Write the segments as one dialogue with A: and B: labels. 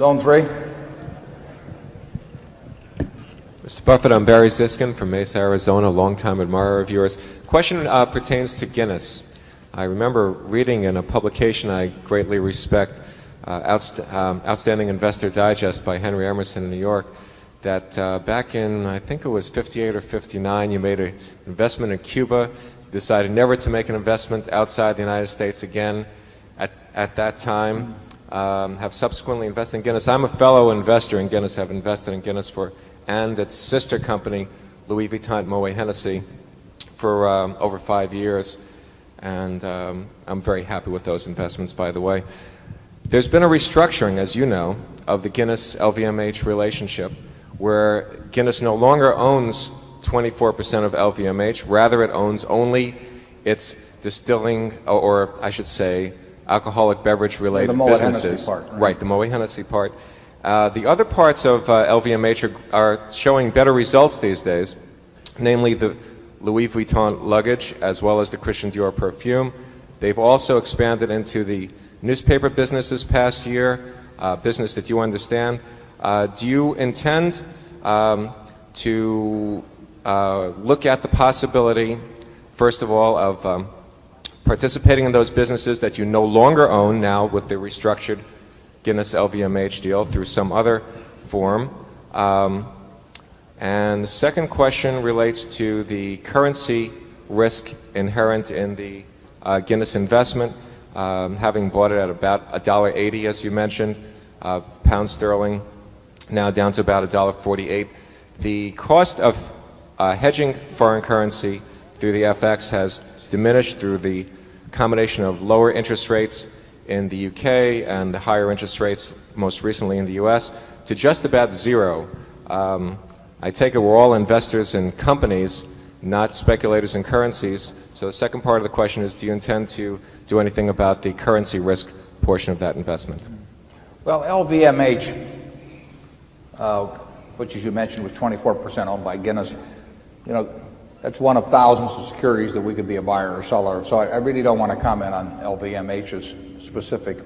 A: Zone 3.
B: Mr. Buffett, I'm Barry Ziskin from Mesa, Arizona, a longtime admirer of yours. Question pertains to Guinness. I remember reading in a publication I greatly respect, Outstanding Investor Digest by Henry Emerson in New York, that back in, I think it was 58 or 59, you made an investment in Cuba, decided never to make an investment outside the United States again at that time, have subsequently invested in Guinness. I'm a fellow investor in Guinness, have invested in Guinness and its sister company, Louis Vuitton Moet Hennessy, for over 5 years. And I'm very happy with those investments, by the way. There's been a restructuring, as you know, of the Guinness-LVMH relationship, where Guinness no longer owns 24% of LVMH. Rather, it owns only its distilling, or I should say, alcoholic beverage-related businesses.
A: Part,
B: right, the Moet Hennessy part. The other parts of LVMH are showing better results these days, namely the Louis Vuitton luggage as well as the Christian Dior perfume. They've also expanded into the newspaper business this past year, business that you understand. Do you intend to look at the possibility, first of all, of participating in those businesses that you no longer own now with the restructured Guinness LVMH deal through some other form? And the second question relates to the currency risk inherent in the Guinness investment, having bought it at about $1.80, as you mentioned, pound sterling now down to about $1.48. The cost of hedging foreign currency through the FX has diminished through the combination of lower interest rates in the UK and the higher interest rates most recently in the US to just about zero. I take it we're all investors in companies, not speculators in currencies. So the second part of the question is, do you intend to do anything about the currency risk portion of that investment?
A: Well, LVMH, which as you mentioned was 24% owned by Guinness, you know, that's one of thousands of securities that we could be a buyer or seller of. So I really don't want to comment on LVMH's specific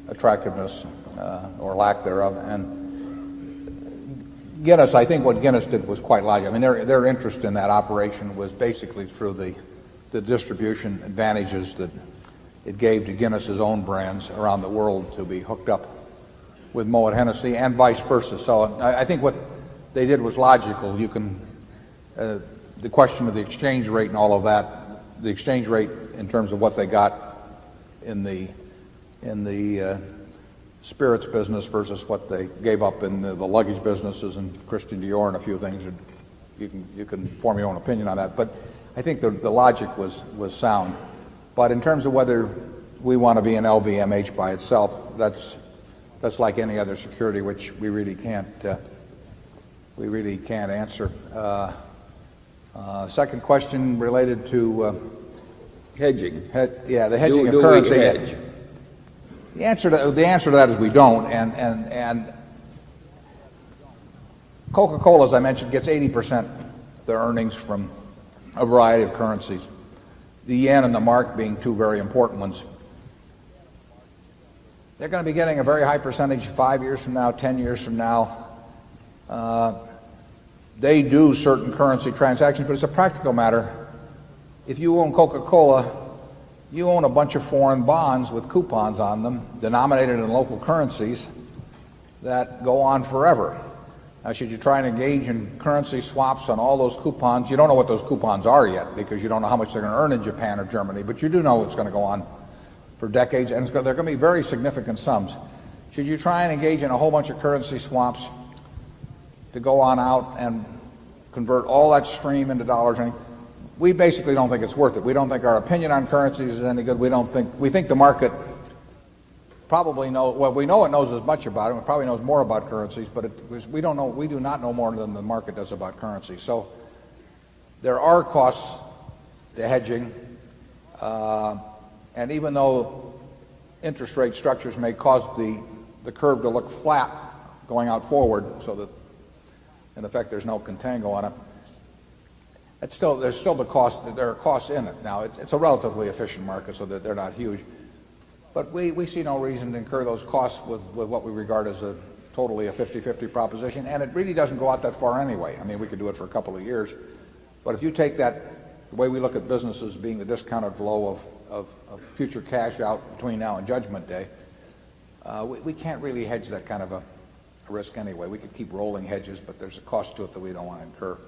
A: attractiveness or lack thereof. And Guinness, I think what Guinness did was quite logical. I mean, their interest in that operation was basically through the distribution advantages that it gave to Guinness's own brands around the world to be hooked up with Moet Hennessy and vice versa. So I think what they did was logical. You can the question of the exchange rate and all of that, the exchange rate in terms of what they got in the spirits business versus what they gave up in the luggage businesses and Christian Dior and a few things. You can form your own opinion on that. But I think the logic was sound. But in terms of whether we want to be an LVMH by itself, that's like any other security, which we really can't answer. Second question related to
C: hedging.
A: The hedging
C: do
A: of currency.
C: We hedge?
A: The answer to that is we don't. And Coca-Cola, as I mentioned, gets 80% of their earnings from a variety of currencies. The yen and the mark being two very important ones. They're going to be getting a very high percentage 5 years from now, 10 years from now. They do certain currency transactions, but it's a practical matter. If you own Coca-Cola, you own a bunch of foreign bonds with coupons on them, denominated in local currencies, that go on forever. Now, should you try and engage in currency swaps on all those coupons, you don't know what those coupons are yet because you don't know how much they're going to earn in Japan or Germany, but you do know it's going to go on for decades, and they're going to be very significant sums. Should you try and engage in a whole bunch of currency swaps to go on out and convert all that stream into dollars? We basically don't think it's worth it. We don't think our opinion on currencies is any good. We think the market probably we know it knows as much about it. It probably knows more about currencies, but we do not know more than the market does about currency. So there are costs to hedging, and even though interest rate structures may cause the curve to look flat going out forward, so that in effect there's no contango on it, there's still the cost. There are costs in it. Now it's a relatively efficient market, so that they're not huge. But we see no reason to incur those costs with what we regard as totally a 50-50 proposition. And it really doesn't go out that far anyway. I mean, we could do it for a couple of years. But if you take that, the way we look at businesses being the discounted flow of future cash out between now and Judgment Day, we can't really hedge that kind of a risk anyway. We could keep rolling hedges, but there's a cost to it that we don't want to incur.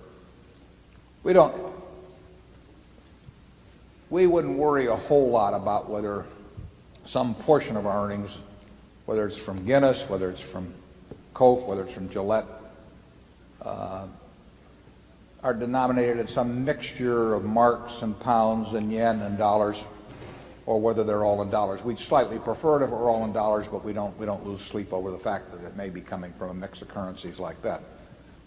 A: We wouldn't worry a whole lot about whether some portion of our earnings, whether it's from Guinness, whether it's from Coke, whether it's from Gillette, are denominated in some mixture of marks and pounds and yen and dollars, or whether they're all in dollars. We'd slightly prefer it if it were all in dollars, but we don't lose sleep over the fact that it may be coming from a mix of currencies like that.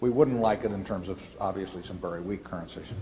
A: We wouldn't like it in terms of, obviously, some very weak currencies.